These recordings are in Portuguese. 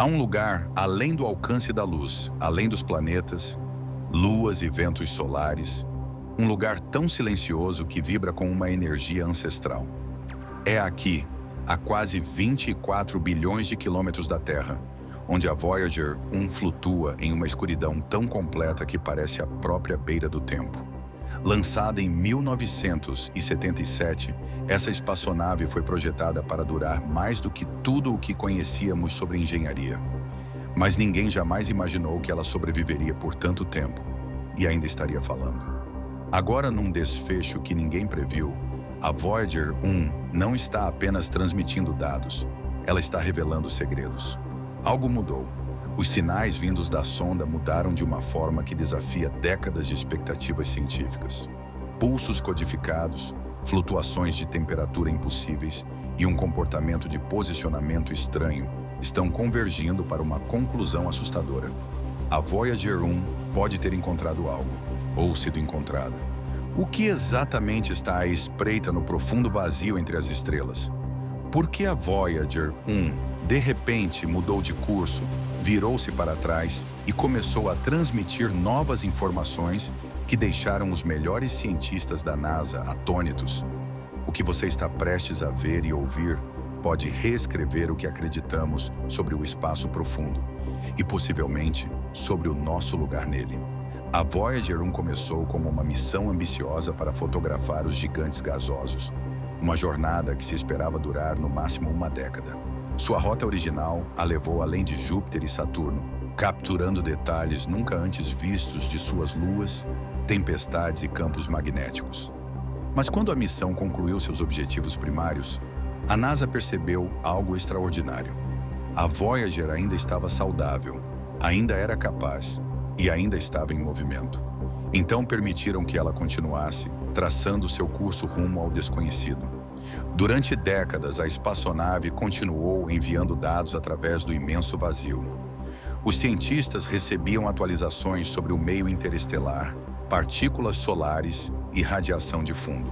Há um lugar além do alcance da luz, além dos planetas, luas e ventos solares, um lugar tão silencioso que vibra com uma energia ancestral. É aqui, a quase 24 bilhões de quilômetros da Terra, onde a Voyager 1 flutua em uma escuridão tão completa que parece a própria beira do tempo. Lançada em 1977, essa espaçonave foi projetada para durar mais do que tudo o que conhecíamos sobre engenharia. Mas ninguém jamais imaginou que ela sobreviveria por tanto tempo e ainda estaria falando. Agora, num desfecho que ninguém previu, a Voyager 1 não está apenas transmitindo dados, ela está revelando segredos. Algo mudou. Os sinais vindos da sonda mudaram de uma forma que desafia décadas de expectativas científicas. Pulsos codificados, flutuações de temperatura impossíveis e um comportamento de posicionamento estranho estão convergindo para uma conclusão assustadora. A Voyager 1 pode ter encontrado algo, ou sido encontrada. O que exatamente está à espreita no profundo vazio entre as estrelas? Por que a Voyager 1 de repente mudou de curso, virou-se para trás e começou a transmitir novas informações que deixaram os melhores cientistas da NASA atônitos? O que você está prestes a ver e ouvir pode reescrever o que acreditamos sobre o espaço profundo e, possivelmente, sobre o nosso lugar nele. A Voyager 1 começou como uma missão ambiciosa para fotografar os gigantes gasosos, uma jornada que se esperava durar no máximo uma década. Sua rota original a levou além de Júpiter e Saturno, capturando detalhes nunca antes vistos de suas luas, tempestades e campos magnéticos. Mas quando a missão concluiu seus objetivos primários, a NASA percebeu algo extraordinário. A Voyager ainda estava saudável, ainda era capaz e ainda estava em movimento. Então permitiram que ela continuasse, traçando seu curso rumo ao desconhecido. Durante décadas, a espaçonave continuou enviando dados através do imenso vazio. Os cientistas recebiam atualizações sobre o meio interestelar, partículas solares e radiação de fundo.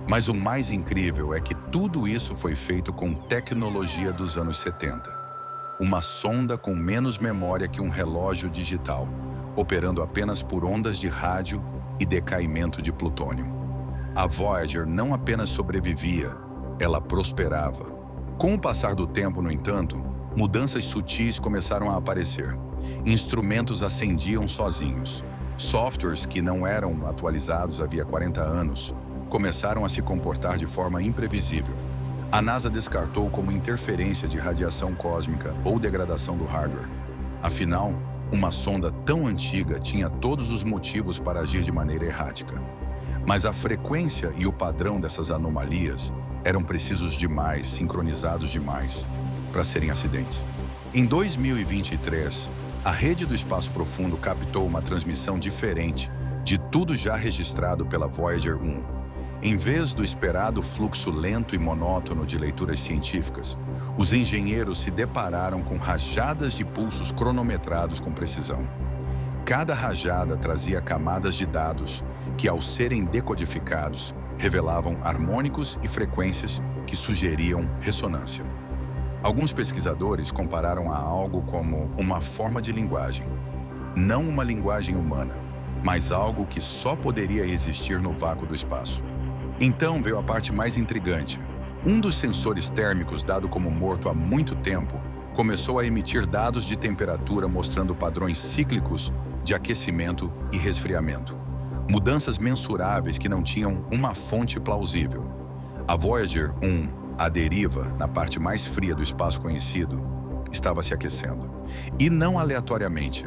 Mas o mais incrível é que tudo isso foi feito com tecnologia dos anos 70. Uma sonda com menos memória que um relógio digital, operando apenas por ondas de rádio e decaimento de plutônio. A Voyager não apenas sobrevivia, ela prosperava. Com o passar do tempo, no entanto, mudanças sutis começaram a aparecer. Instrumentos acendiam sozinhos. Softwares que não eram atualizados havia 40 anos começaram a se comportar de forma imprevisível. A NASA descartou como interferência de radiação cósmica ou degradação do hardware. Afinal, uma sonda tão antiga tinha todos os motivos para agir de maneira errática. Mas a frequência e o padrão dessas anomalias eram precisos demais, sincronizados demais, para serem acidentes. Em 2023, a rede do espaço profundo captou uma transmissão diferente de tudo já registrado pela Voyager 1. Em vez do esperado fluxo lento e monótono de leituras científicas, os engenheiros se depararam com rajadas de pulsos cronometrados com precisão. Cada rajada trazia camadas de dados que, ao serem decodificados, revelavam harmônicos e frequências que sugeriam ressonância. Alguns pesquisadores compararam a algo como uma forma de linguagem. Não uma linguagem humana, mas algo que só poderia existir no vácuo do espaço. Então veio a parte mais intrigante. Um dos sensores térmicos, dado como morto há muito tempo, começou a emitir dados de temperatura mostrando padrões cíclicos de aquecimento e resfriamento. Mudanças mensuráveis que não tinham uma fonte plausível. A Voyager 1, à deriva, na parte mais fria do espaço conhecido, estava se aquecendo. E não aleatoriamente.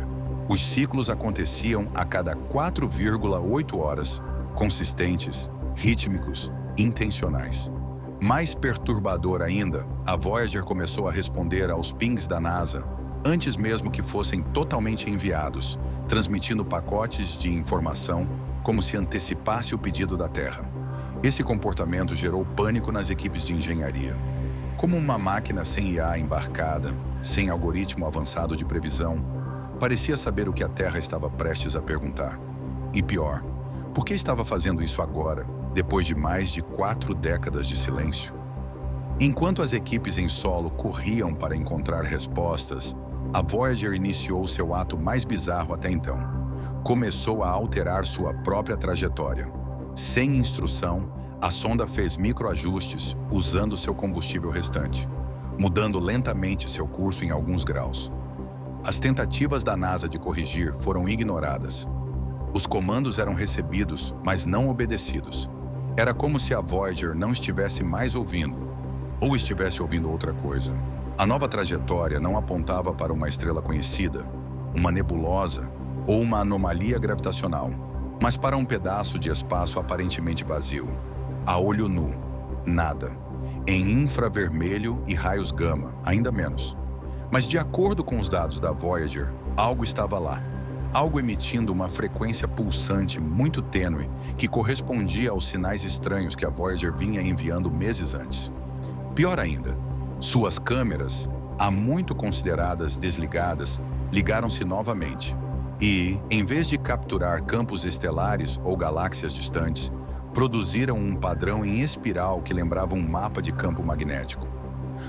Os ciclos aconteciam a cada 4,8 horas, consistentes, rítmicos, intencionais. Mais perturbador ainda, a Voyager começou a responder aos pings da NASA antes mesmo que fossem totalmente enviados, transmitindo pacotes de informação como se antecipasse o pedido da Terra. Esse comportamento gerou pânico nas equipes de engenharia. Como uma máquina sem IA embarcada, sem algoritmo avançado de previsão, parecia saber o que a Terra estava prestes a perguntar. E pior, por que estava fazendo isso agora, depois de mais de 4 décadas de silêncio? Enquanto as equipes em solo corriam para encontrar respostas, A Voyager iniciou seu ato mais bizarro até então. Começou a alterar sua própria trajetória. Sem instrução, a sonda fez microajustes usando seu combustível restante, mudando lentamente seu curso em alguns graus. As tentativas da NASA de corrigir foram ignoradas. Os comandos eram recebidos, mas não obedecidos. Era como se a Voyager não estivesse mais ouvindo, ou estivesse ouvindo outra coisa. A nova trajetória não apontava para uma estrela conhecida, uma nebulosa ou uma anomalia gravitacional, mas para um pedaço de espaço aparentemente vazio. A olho nu, nada. Em infravermelho e raios gama, ainda menos. Mas de acordo com os dados da Voyager, algo estava lá. Algo emitindo uma frequência pulsante muito tênue que correspondia aos sinais estranhos que a Voyager vinha enviando meses antes. Pior ainda, suas câmeras, há muito consideradas desligadas, ligaram-se novamente. E, em vez de capturar campos estelares ou galáxias distantes, produziram um padrão em espiral que lembrava um mapa de campo magnético.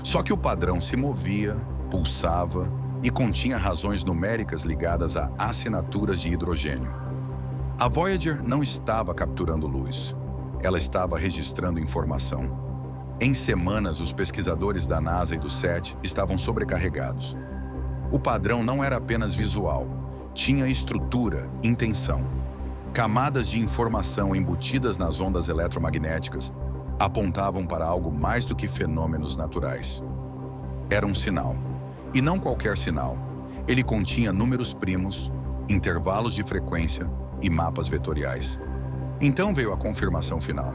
Só que o padrão se movia, pulsava e continha razões numéricas ligadas a assinaturas de hidrogênio. A Voyager não estava capturando luz. Ela estava registrando informação. Em semanas, os pesquisadores da NASA e do SET estavam sobrecarregados. O padrão não era apenas visual, tinha estrutura, intenção. Camadas de informação embutidas nas ondas eletromagnéticas apontavam para algo mais do que fenômenos naturais. Era um sinal. E não qualquer sinal. Ele continha números primos, intervalos de frequência e mapas vetoriais. Então veio a confirmação final.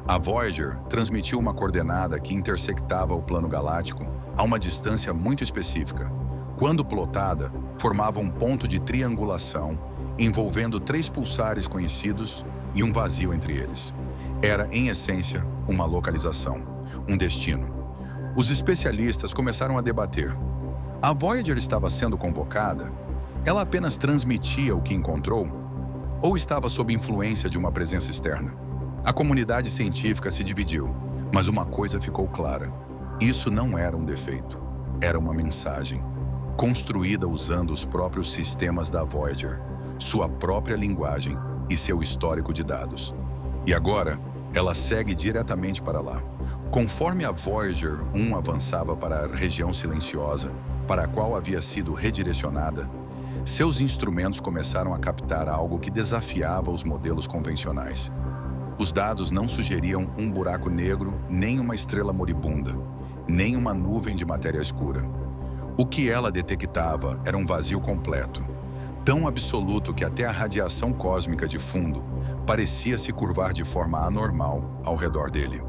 A Voyager transmitiu uma coordenada que intersectava o plano galáctico a uma distância muito específica. Quando plotada, formava um ponto de triangulação envolvendo 3 pulsares conhecidos e um vazio entre eles. Era, em essência, uma localização, um destino. Os especialistas começaram a debater. A Voyager estava sendo convocada? Ela apenas transmitia o que encontrou? Ou estava sob influência de uma presença externa? A comunidade científica se dividiu, mas uma coisa ficou clara. Isso não era um defeito. Era uma mensagem, construída usando os próprios sistemas da Voyager, sua própria linguagem e seu histórico de dados. E agora, ela segue diretamente para lá. Conforme a Voyager 1 avançava para a região silenciosa, para a qual havia sido redirecionada, seus instrumentos começaram a captar algo que desafiava os modelos convencionais. Os dados não sugeriam um buraco negro, nem uma estrela moribunda, nem uma nuvem de matéria escura. O que ela detectava era um vazio completo, tão absoluto que até a radiação cósmica de fundo parecia se curvar de forma anormal ao redor dele.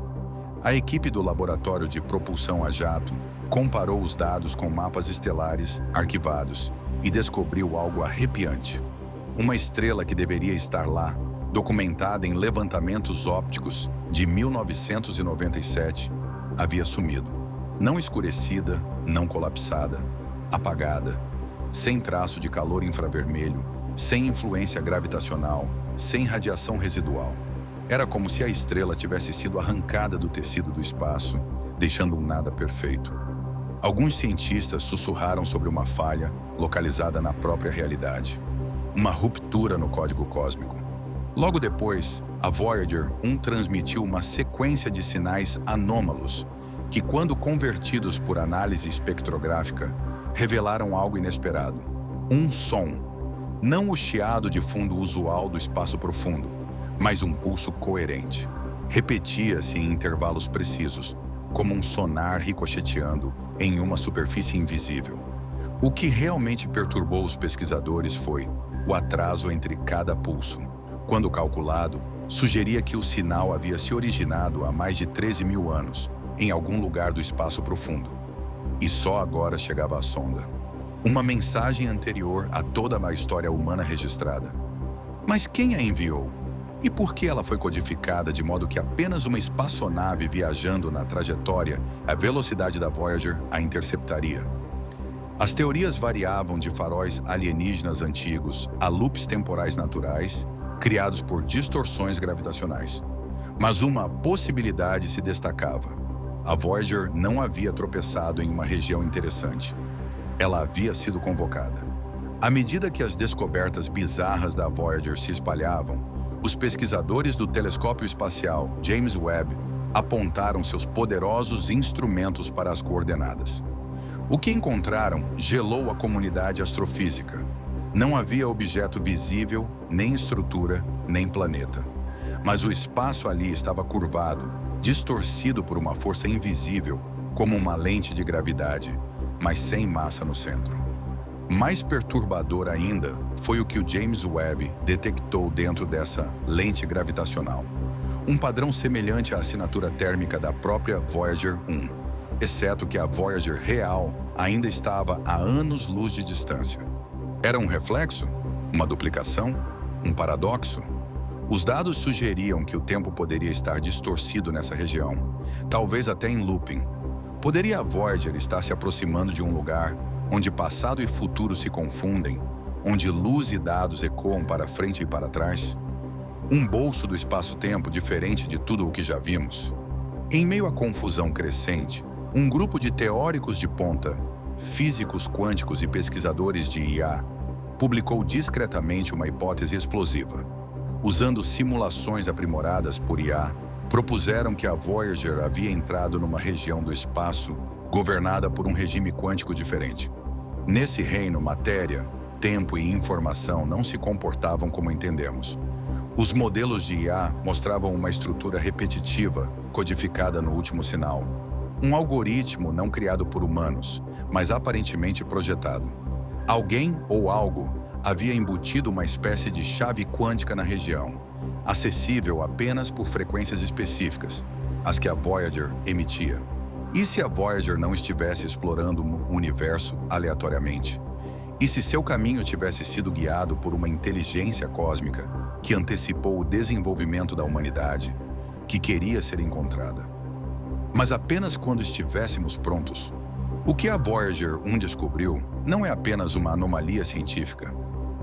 A equipe do Laboratório de Propulsão a Jato comparou os dados com mapas estelares arquivados e descobriu algo arrepiante. Uma estrela que deveria estar lá, documentada em levantamentos ópticos de 1997, havia sumido. Não escurecida, não colapsada, apagada, sem traço de calor infravermelho, sem influência gravitacional, sem radiação residual. Era como se a estrela tivesse sido arrancada do tecido do espaço, deixando um nada perfeito. Alguns cientistas sussurraram sobre uma falha localizada na própria realidade, uma ruptura no código cósmico. Logo depois, a Voyager 1 transmitiu uma sequência de sinais anômalos que, quando convertidos por análise espectrográfica, revelaram algo inesperado. Um som, não o chiado de fundo usual do espaço profundo, mas um pulso coerente. Repetia-se em intervalos precisos, como um sonar ricocheteando em uma superfície invisível. O que realmente perturbou os pesquisadores foi o atraso entre cada pulso. Quando calculado, sugeria que o sinal havia se originado há mais de 13 mil anos, em algum lugar do espaço profundo. E só agora chegava à sonda. Uma mensagem anterior a toda a história humana registrada. Mas quem a enviou? E por que ela foi codificada de modo que apenas uma espaçonave viajando na trajetória à velocidade da Voyager a interceptaria? As teorias variavam de faróis alienígenas antigos a loops temporais naturais, criados por distorções gravitacionais. Mas uma possibilidade se destacava. A Voyager não havia tropeçado em uma região interessante. Ela havia sido convocada. À medida que as descobertas bizarras da Voyager se espalhavam, os pesquisadores do telescópio espacial James Webb apontaram seus poderosos instrumentos para as coordenadas. O que encontraram gelou a comunidade astrofísica. Não havia objeto visível, nem estrutura, nem planeta. Mas o espaço ali estava curvado, distorcido por uma força invisível, como uma lente de gravidade, mas sem massa no centro. Mais perturbador ainda foi o que o James Webb detectou dentro dessa lente gravitacional. Um padrão semelhante à assinatura térmica da própria Voyager 1, exceto que a Voyager real ainda estava a anos-luz de distância. Era um reflexo? Uma duplicação? Um paradoxo? Os dados sugeriam que o tempo poderia estar distorcido nessa região, talvez até em looping. Poderia a Voyager estar se aproximando de um lugar onde passado e futuro se confundem, onde luz e dados ecoam para frente e para trás? Um bolso do espaço-tempo diferente de tudo o que já vimos? Em meio à confusão crescente, um grupo de teóricos de ponta, físicos quânticos e pesquisadores de IA, publicou discretamente uma hipótese explosiva. Usando simulações aprimoradas por IA, propuseram que a Voyager havia entrado numa região do espaço governada por um regime quântico diferente. Nesse reino, matéria, tempo e informação não se comportavam como entendemos. Os modelos de IA mostravam uma estrutura repetitiva, codificada no último sinal. Um algoritmo não criado por humanos, mas aparentemente projetado. Alguém ou algo havia embutido uma espécie de chave quântica na região, acessível apenas por frequências específicas, as que a Voyager emitia. E se a Voyager não estivesse explorando o universo aleatoriamente? E se seu caminho tivesse sido guiado por uma inteligência cósmica que antecipou o desenvolvimento da humanidade, que queria ser encontrada? Mas apenas quando estivéssemos prontos. O que a Voyager 1 descobriu não é apenas uma anomalia científica.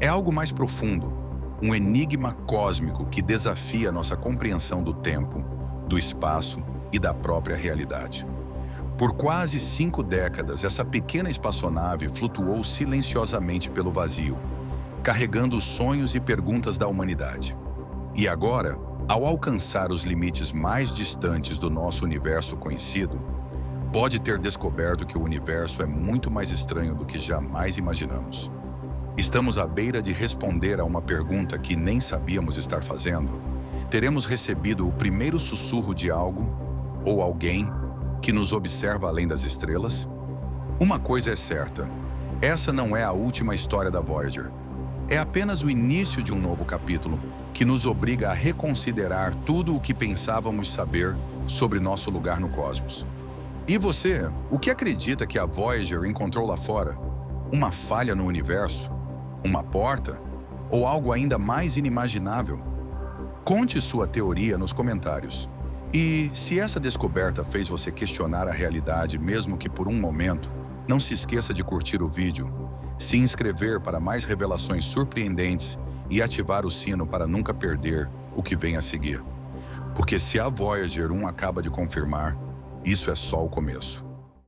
É algo mais profundo, um enigma cósmico que desafia nossa compreensão do tempo, do espaço e da própria realidade. Por quase 5 décadas, essa pequena espaçonave flutuou silenciosamente pelo vazio, carregando os sonhos e perguntas da humanidade. E agora, ao alcançar os limites mais distantes do nosso universo conhecido, pode ter descoberto que o universo é muito mais estranho do que jamais imaginamos. Estamos à beira de responder a uma pergunta que nem sabíamos estar fazendo. Teremos recebido o primeiro sussurro de algo ou alguém que nos observa além das estrelas? Uma coisa é certa, essa não é a última história da Voyager. É apenas o início de um novo capítulo que nos obriga a reconsiderar tudo o que pensávamos saber sobre nosso lugar no cosmos. E você, o que acredita que a Voyager encontrou lá fora? Uma falha no universo? Uma porta? Ou algo ainda mais inimaginável? Conte sua teoria nos comentários. E se essa descoberta fez você questionar a realidade, mesmo que por um momento, não se esqueça de curtir o vídeo, se inscrever para mais revelações surpreendentes e ativar o sino para nunca perder o que vem a seguir. Porque se a Voyager 1 acaba de confirmar, isso é só o começo.